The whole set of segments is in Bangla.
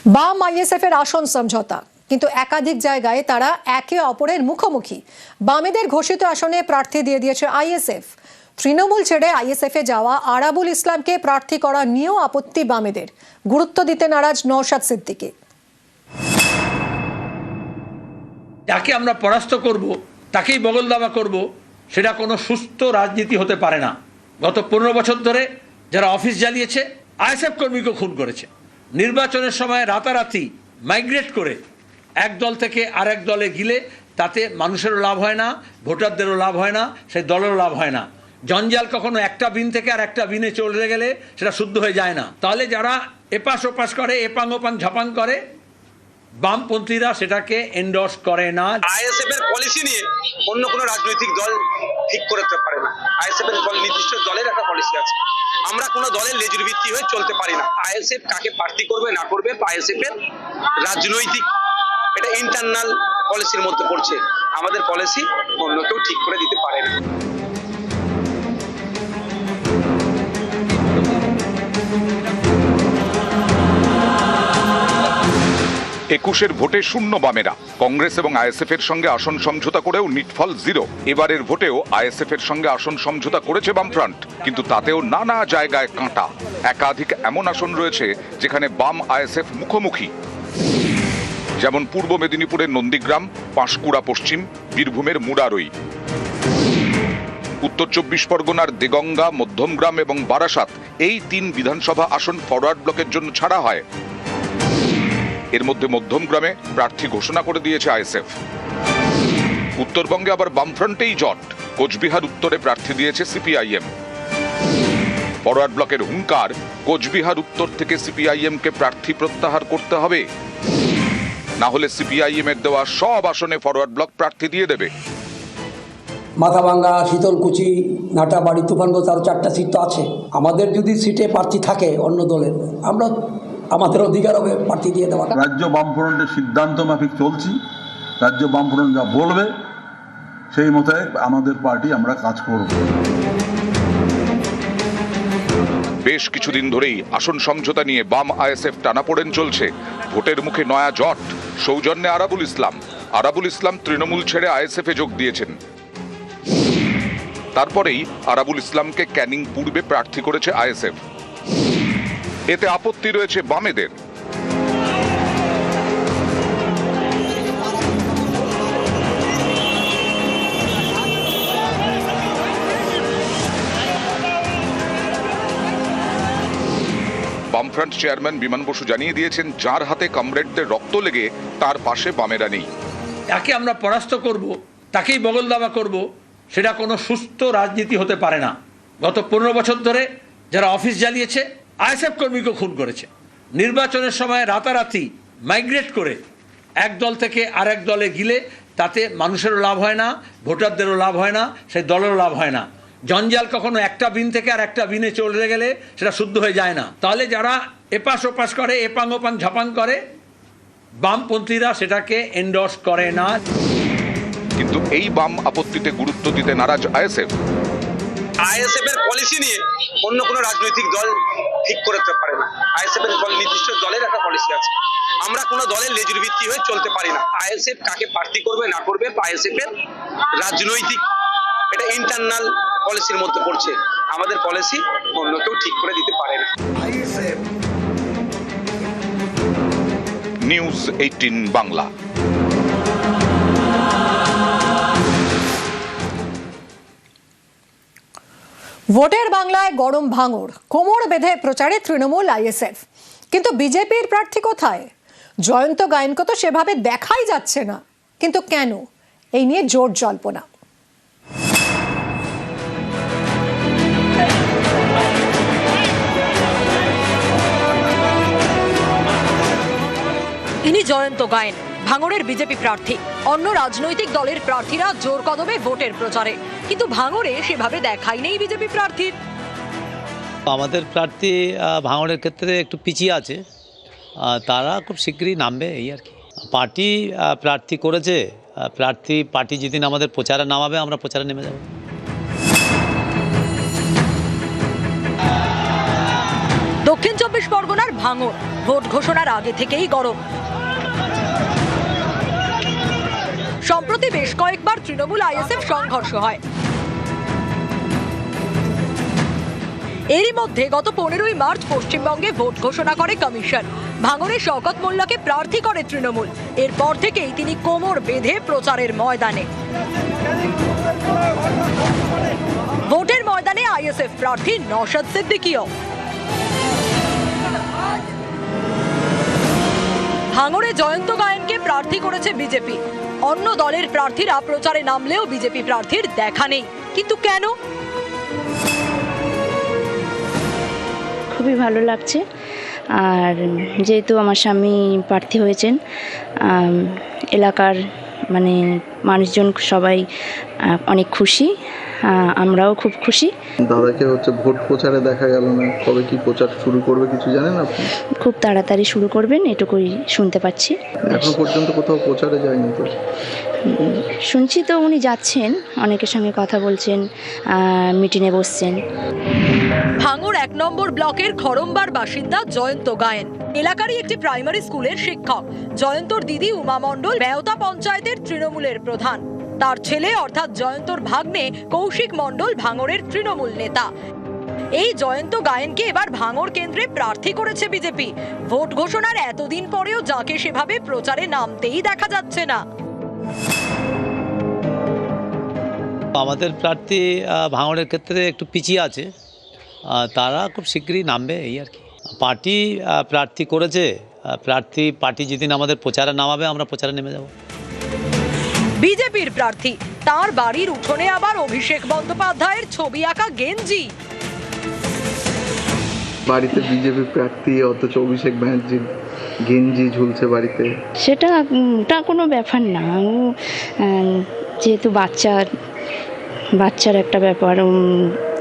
বাম আইএসএফ এর আসন সমঝোতা, কিন্তু একাধিক জায়গায় তারা একে অপরের মুখোমুখি। বামেদের ঘোষিত আসনে প্রার্থী দিয়ে দিয়েছে আইএসএফ। তৃণমূল ছেড়ে আইএসএফ এ যাওয়া আরাবুল ইসলামকে প্রার্থী করা নিয়েও আপত্তি বামেদের। গুরুত্ব দিতে নারাজ নওশাদ সিদ্দিকী। যাকে আমরা পরাস্ত করব তাকেই বগল দাবা করব, সেটা কোনো সুস্থ রাজনীতি হতে পারে না। গত 15 বছর ধরে যারা অফিস জ্বালিয়েছে, আইএসএফ কর্মীকে খুন করেছে, নির্বাচনের সময় রাতারাতি মাইগ্রেট করে এক দল থেকে আরেক দলে গিলে তাতে মানুষেরও লাভ হয় না, ভোটারদেরও লাভ হয় না, সেই দলেরও লাভ হয় না। জঞ্জাল কখনো একটা বিন থেকে আর একটা বিনে চলে গেলে সেটা শুদ্ধ হয়ে যায় না। তাহলে যারা এপাশ ওপাশ করে, এপাং ওপাং ঝাপাং করে, বামপন্থীরা সেটাকে এন্ডোর্স করে না। আইএসএফ এর পলিসি নিয়ে অন্য কোনো রাজনৈতিক দল ঠিক করতে পারে না। আইএসএফ এর নির্দিষ্ট দলের একটা পলিসি আছে, আমরা কোনো দলের লেজুর ভিত্তি হয়ে চলতে পারি না। আইএসএফ কাকে প্রার্থী করবে না করবে আইএসএফ এর রাজনৈতিক এটা ইন্টারনাল পলিসির মধ্যে পড়ছে। আমাদের পলিসি অন্য কেউ ঠিক করে দিতে পারে না। একুশের ভোটে শূন্য বামেরা, কংগ্রেস এবং আইএসএফ এর সঙ্গে আসন সমঝোতা করেও নিটফল 0। এবারের ভোটেও আইএসএফ এর সঙ্গে আসন সমঝোতা করেছে বামফ্রন্ট, কিন্তু তাতেও নানা জায়গায় কাঁটা। একাধিক এমন আসন রয়েছে যেখানে বাম আইএসএফ মুখোমুখি, যেমন পূর্ব মেদিনীপুরের নন্দীগ্রাম, পাঁশকুড়া পশ্চিম, বীরভূমের মুরারই। উত্তর 24 পরগনার দেগঙ্গা, মধ্যমগ্রাম এবং বারাসাত, এই 3 বিধানসভা আসন ফরওয়ার্ড ব্লকের জন্য ছাড়া হয়। এর মধ্যে মধ্যমগ্রামে প্রার্থী ঘোষণা করে দিয়েছে আইএসএফ। উত্তরবঙ্গে আবার বামফ্রন্টেই জট। কোচবিহার উত্তরে প্রার্থী দিয়েছে সিপিআইএম। ফরওয়ার্ড ব্লকের হুঙ্কার, কোচবিহার উত্তর থেকে সিপিআইএম কে প্রার্থী প্রত্যাহার করতে হবে, না হলে সিপিআইএম এর দেওয়া সব আসনে ফরওয়ার্ড ব্লক প্রার্থী দিয়ে দেবে। মাথাভাঙ্গা, শীতলকুচি, নাটাবাড়ি, তুফানগঞ্জ, আরও 4টা সিট তো আছে। আমাদের যদি সিটে প্রার্থী থাকে অন্য দলের, আমরা আমাদের অধিকার হবে প্রার্থী দিয়ে দেওয়া। রাজ্য বামফ্রন্টের সিদ্ধান্ত মাফিক চলছি। রাজ্য বামফ্রন্ট যা বলবে সেই মতে আমাদের পার্টি আমরা কাজ করব। বেশ কিছুদিন ধরেই আসন সমঝোতা নিয়ে বাম আইএসএফ টানাপোড়েন চলছে। ভোটের মুখে নয়া জট, সৌজন্যে আরাবুল ইসলাম। আরাবুল ইসলাম তৃণমূল ছেড়ে আইএসএফ এ যোগ দিয়েছেন। তারপরেই আরাবুল ইসলামকে ক্যানিং পূর্বে প্রার্থী করেছে আইএসএফ। এতে আপত্তি রয়েছে বামেদের। বামফ্রন্ট চেয়ারম্যান বিমান বসু জানিয়ে দিয়েছেন, যার হাতে কমরেডদের রক্ত লেগে তার পাশে বামেরা নেই। যাকে আমরা পরাস্ত করব তাকেই বগল দাবা করব, সেটা কোনো সুস্থ রাজনীতি হতে পারে না। গত 15 বছর ধরে যারা অফিস জ্বালিয়েছে, আইএসএফ কর্মীকে খুন করেছে, নির্বাচনের সময় রাতারাতি মাইগ্রেট করে এক দল থেকে আরেক দলে গিলে তাতে মানুষেরও লাভ হয় না, ভোটারদেরও লাভ হয় না, সেই দলেরও লাভ হয় না। জঞ্জাল কখনো একটা বিন থেকে আর একটা বিনে চলে গেলে সেটা শুদ্ধ হয়ে যায় না। তাহলে যারা এপাশ ওপাশ করে, এপাং ওপাং ঝাপাং করে, বামপন্থীরা সেটাকে এন্ডোর্স করে না। কিন্তু এই বাম আপত্তিতে গুরুত্ব দিতে নারাজ আইএসএফ। আইএসএফ এর পলিসি নিয়ে অন্য কোনো রাজনৈতিক দল ঠিক করতে পারে না। আইএসএফ এর নির্দিষ্ট দলের একটা পলিসি আছে, আমরা কোনো দলের লেজুর ভিত্তি হয়ে চলতে পারি না। আইএসএফ কাকে প্রার্থী করবে না করবে আইএসএফ এর রাজনৈতিক এটা ইন্টারনাল পলিসির মধ্যে পড়ছে। আমাদের পলিসি অন্য কেউ ঠিক করে দিতে পারে না। নিউজ 18 বাংলা। ভোটের বাংলায় গরম ভাঙড়, কোমর বেঁধে প্রচারে তৃণমূল আইএসএফ। কিন্তু বিজেপির প্রার্থী কোথায়? জয়ন্ত গায়েনকে তো সেভাবে দেখাই যাচ্ছে না। কিন্তু কেন? এই নিয়ে জোর জল্পনা। ইনি জয়ন্ত গায়েন, ভাঙড়ের বিজেপি প্রার্থী। অন্য রাজনৈতিক দলের প্রার্থীরা জোর কদমে ভোটের প্রচারে, কিন্তু ভাঙড়ে সেভাবে দেখাই নেই বিজেপি প্রার্থীর। আমাদের প্রার্থী ভাঙড়ের ক্ষেত্রে একটু পিছিয়ে আছে, তারা খুব শীঘ্রই নামবে এই আর কি। পার্টি প্রার্থী করেছে, পার্টি যেদিন আমাদের প্রচারে নামাবে আমরা প্রচারে নেমে যাব। দক্ষিণ 24 পরগনার ভাঙড়। ভোট ঘোষণার আগে থেকেই গরম। সম্প্রতি বেশ কয়েকবার তৃণমূল আইএসএফ সংঘর্ষ হয়। এরই মধ্যে গত 15ই মার্চ পশ্চিমবঙ্গে ভোট ঘোষণা করে কমিশন। ভাঙড়ে শওকত মোল্লাকে প্রার্থী করে তৃণমূল। এরপর থেকেই তিনি কোমর বেঁধে প্রচারের ময়দানে। ভোটের ময়দানে আইএসএফ প্রার্থী নওশাদ সিদ্দিকীও। ভাঙড়ে জয়ন্ত গায়েনকে প্রার্থী করেছে বিজেপি। অন্য দলের প্রার্থীরা প্রচারে নামলেও বিজেপি প্রার্থীর দেখা নেই। কিন্তু কেন? খুবই ভালো লাগছে। আর যেহেতু আমার স্বামী প্রার্থী হয়েছেন, এলাকার মানে মানুষজন সবাই অনেক খুশি, আমরাও খুব খুশি। দাদাকে ভোট প্রচারে দেখা গেল না, কবে কি প্রচার শুরু করবে কিছু জানেন আপনি? খুব তাড়াতাড়ি শুরু করবেন এটুকুই শুনতে পাচ্ছি। এখন পর্যন্ত কোথাও প্রচারে যায়নি তো? শুনছি তো উনি যাচ্ছেন, অনেকের সঙ্গে কথা বলছেন, মিটিংয়ে বসছেন। ভাঙড় 1 নম্বর ব্লকের খড়ম্বার বাসিন্দা জয়ন্ত গায়েন এলাকারই একটি প্রাইমারি স্কুলের শিক্ষক। জয়ন্তর দিদি উমা মণ্ডল বেওতা পঞ্চায়েতের তৃণমূলের প্রধান। তার ছেলে অর্থাৎ জয়ন্তর ভাগ্নে কৌশিক মণ্ডল ভাঙড়ের তৃণমূল নেতা। এই জয়ন্ত গায়েনকে এবার ভাঙড় কেন্দ্রে প্রার্থী করেছে বিজেপি। ভোট ঘোষণার এতদিন পরেও যাকে সেভাবে প্রচারে নামতেই দেখা যাচ্ছে না। আমাদের প্রার্থী ভাঙড়ের ক্ষেত্রে একটু পিছিয়ে আছে, তারা খুব শীঘ্রই নামবে এই আর কি। পার্টি প্রার্থী করেছে, পার্টি যেদিন আমাদের প্রচারে নামাবে আমরা প্রচারে নেমে যাব। বিজেপির প্রার্থী, তার বাড়ির উঠোনে আবার অভিষেক বন্দ্যোপাধ্যায়ের ছবি আঁকা গেঞ্জি। বাড়িতে বিজেপি প্রার্থী অথচ অভিষেক ব্যানার্জির গেঞ্জি ঝুলছে বাড়িতে। সেটা কোনো ব্যাপার না। যেহেতু বাচ্চার একটা ব্যাপার,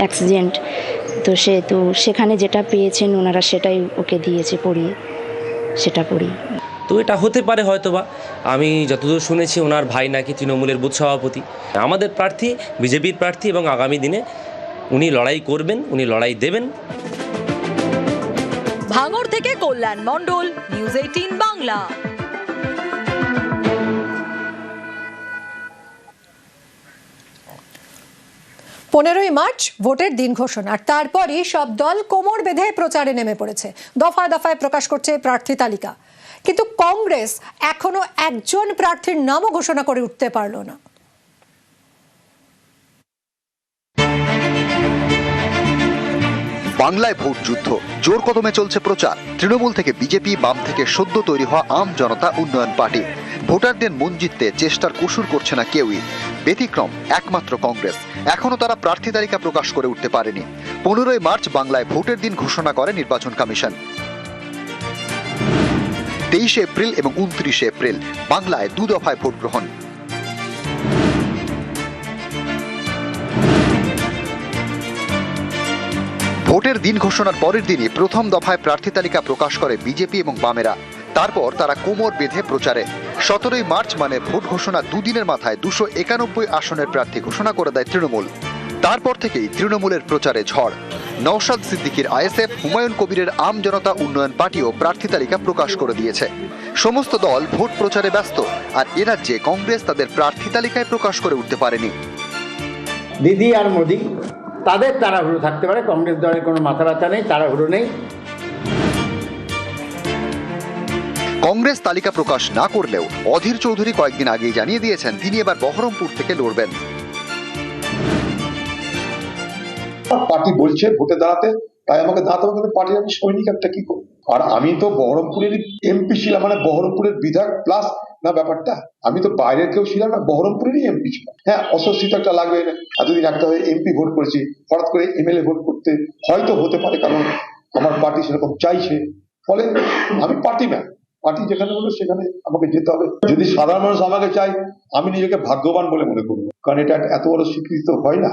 অ্যাক্সিডেন্ট, তো সেহেতু সেখানে যেটা পেয়েছেন ওনারা সেটাই ওকে দিয়েছে পড়িয়ে, সেটা পড়ি। তো এটা হতে পারে হয়তোবা। আমি যতদূর শুনেছি ওনার ভাই নাকি তৃণমূলের বুথ সভাপতি। আমাদের প্রার্থী বিজেপির প্রার্থী এবং আগামী দিনে উনি লড়াই করবেন, উনি লড়াই দেবেন। ভাঙড় থেকে কল্যাণ মণ্ডল, নিউজ 18 বাংলা। পনেরোই মার্চ ভোটের দিন ঘোষণা, আর তারপরই সব দল কোমর বেঁধে প্রচারে নেমে পড়েছে। দফায় দফায় প্রকাশ করছে প্রার্থী তালিকা। কিন্তু কংগ্রেস এখনো একজন প্রার্থীর নামও ঘোষণা করে উঠতে পারল না। বাংলায় ভোট যুদ্ধ, জোর কদমে চলছে প্রচার। তৃণমূল থেকে বিজেপি, বাম থেকে সদ্য তৈরি হওয়া আম জনতা উন্নয়ন পার্টি। ভোটারদের মন জিততে চেষ্টার কসুর করছে না কেউই। ব্যতিক্রম একমাত্র কংগ্রেস। এখনো তারা প্রার্থী তালিকা প্রকাশ করে উঠতে পারেনি। 15ই মার্চ বাংলায় ভোটের দিন ঘোষণা করে নির্বাচন কমিশন। 23 এপ্রিল এবং 29 এপ্রিল বাংলায় 2 দফায় ভোট গ্রহণ। ভোটের দিন ঘোষণার পরের দিনই প্রথম দফায় প্রার্থী তালিকা প্রকাশ করে বিজেপি এবং বামেরা। তারপর তারা কোমর বেঁধে প্রচারে। 17ই মার্চ মানে ভোট ঘোষণা দুদিনের মাথায় 291 আসনের প্রার্থী ঘোষণা করে দেয় তৃণমূল। তারপর থেকেই তৃণমূলের প্রচারে ঝড়। নওশাদ সিদ্দিকীর আইএসএফ, হুমায়ুন কবিরের আম জনতা উন্নয়ন পার্টিও প্রার্থী তালিকা প্রকাশ করে দিয়েছে। সমস্ত দল ভোট প্রচারে ব্যস্ত, আর এ রাজ্যে কংগ্রেস তাদের প্রার্থী তালিকায় প্রকাশ করে উঠতে পারেনি। দিদি আর মোদি তাদের তাড়াহুড়ো থাকতে পারে, কংগ্রেস দলের কোনো মাথা ব্যথা নেই, তাড়াহুড়ো নেই। কংগ্রেস তালিকা প্রকাশ না করলেও অধীর চৌধুরী কয়েকদিন আগেই জানিয়ে দিয়েছেন তিনি এবার বহরমপুর থেকে লড়বেন। পার্টি বলছে ভোটে দাঁড়াতে, তাই আমাকে দাঁড়াতে হবে, কিন্তু পার্টির আমি সৈনিক একটা কি করবো। আর আমি তো বহরমপুরের এমপি ছিলাম, মানে বহরমপুরের বিধায়ক প্লাস না ব্যাপারটা। আমি তো বাইরের কেউ ছিলাম না, বহরমপুরেরই এমপি ছিলাম। হ্যাঁ, অস্বস্তি তো একটা লাগবে। এতদিন একটা হয়ে এমপি ভোট করেছি, হঠাৎ করে এমএলএ ভোট করতে হয়তো হতে পারে, কারণ আমার পার্টি সেরকম চাইছে। ফলে আমি পার্টি ম্যান, পার্টি যেখানে বলবে সেখানে আমাকে যেতে হবে। যদি সাধারণ মানুষ আমাকে চাই, আমি নিজেকে ভাগ্যবান বলে মনে করবো, কারণ এটা এত বড় স্বীকৃতি হয় না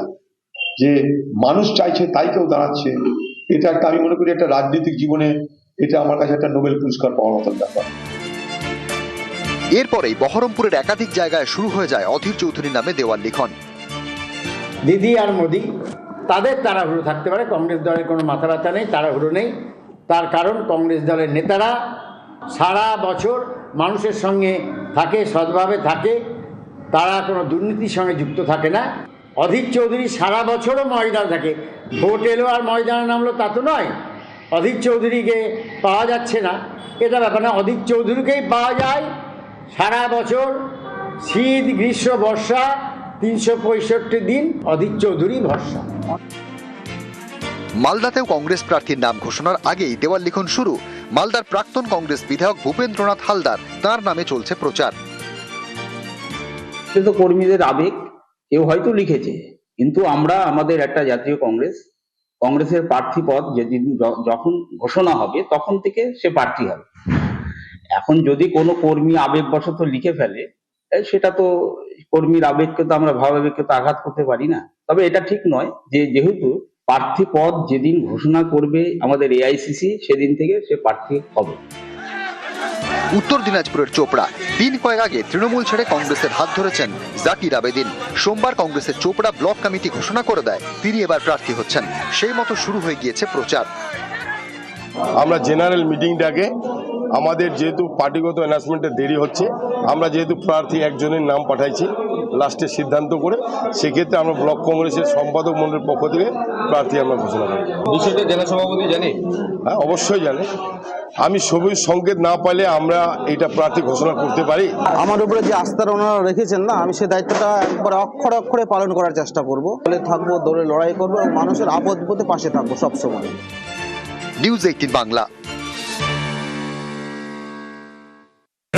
যে মানুষ চাইছে তাই কেউ দাঁড়াচ্ছে। এটা একটা, আমি মনে করি একটা রাজনৈতিক জীবনে এটা আমার কাছে একটা নোবেল পুরস্কার পাওয়ার মতন ব্যাপার। এরপরেই বহরমপুরের একাধিক জায়গায় শুরু হয়ে যায় অধীর চৌধুরীর নামে দেওয়াল লিখন। দিদি আর মোদি তাদের তাড়াহুড়ো থাকতে পারে, কংগ্রেস দলের কোনো মাথা ব্যথা নেই, তাড়াহুড়ো নেই। তার কারণ কংগ্রেস দলের নেতারা সারা বছর মানুষের সঙ্গে থাকে, সৎভাবে থাকে, তারা কোনো দুর্নীতির সঙ্গে যুক্ত থাকে না। অধীর চৌধুরী সারা বছরও ময়দানে থাকে, ভোট এলো আর ময়দানে নামলো তা তো নয়। অধীর চৌধুরীকে পাওয়া যাচ্ছে না এটা ব্যাপার না, অধীর চৌধুরীকেই পাওয়া যায় সারা বছর, শীত গ্রীষ্ম বর্ষা 365 দিন অধীর চৌধুরী ভরসা। মালদাতেও কংগ্রেস প্রার্থীর নাম ঘোষণার আগেই দেওয়াল লিখন শুরু। মালদার প্রাক্তন কংগ্রেস বিধায়ক ভূপেন্দ্রনাথ হালদার, তার নামে চলছে প্রচার। তো কর্মীদের আবেগ, কেউ হয়তো লিখেছে, কিন্তু আমরা আমাদের একটা জাতীয় কংগ্রেসের প্রার্থী পদ যেদিন যখন ঘোষণা হবে তখন থেকে সে প্রার্থী হবে। এখন যদি কোনো কর্মী আবেগবশত লিখে ফেলে, সেটা তো কর্মীর আবেগকে তো আমরা ভাবাবেগকে তো আঘাত করতে পারি না। তবে এটা ঠিক নয় যে যেহেতু প্রার্থী পদ যেদিন ঘোষণা করবে আমাদের এআইসিসি, সেদিন থেকে সে প্রার্থী হবে। উত্তর দিনাজপুরের চোপড়া, দিন কয়েক আগে তৃণমূল ছেড়ে কংগ্রেসের হাত ধরেছেন জাকির আবেদিন। সোমবার কংগ্রেসের চোপড়া ব্লক কমিটি ঘোষণা করে দেয় তিনি এবার প্রার্থী হচ্ছেন। সেই মতো শুরু হয়ে গিয়েছে প্রচার। আমরা জেনারেল মিটিংটাকে, আমাদের যেহেতু পার্টিগত অ্যানাউন্সমেন্টে দেরি হচ্ছে, আমরা যেহেতু প্রার্থী একজনের নাম পাঠাইছি লাস্টে সিদ্ধান্ত করে, সেক্ষেত্রে আমরা ব্লক কংগ্রেসের সম্পাদক মণ্ডলের পক্ষ থেকে প্রার্থী আমরা ঘোষণা করি। বিষয়টা জেলা সভাপতি জানে? হ্যাঁ, অবশ্যই জানে। আমি সবুজ সংকেত না পাইলে আমরা এইটা প্রার্থী ঘোষণা করতে পারি? আমার উপরে যে আস্থা ওনারা রেখেছেন না, আমি সেই দায়িত্বটা একবার অক্ষরে অক্ষরে পালন করার চেষ্টা করবো। দলে থাকবো, দলে লড়াই করবো এবং মানুষের আপদ বিপদে পাশে থাকবো সবসময়। নিউজ 18 বাংলা।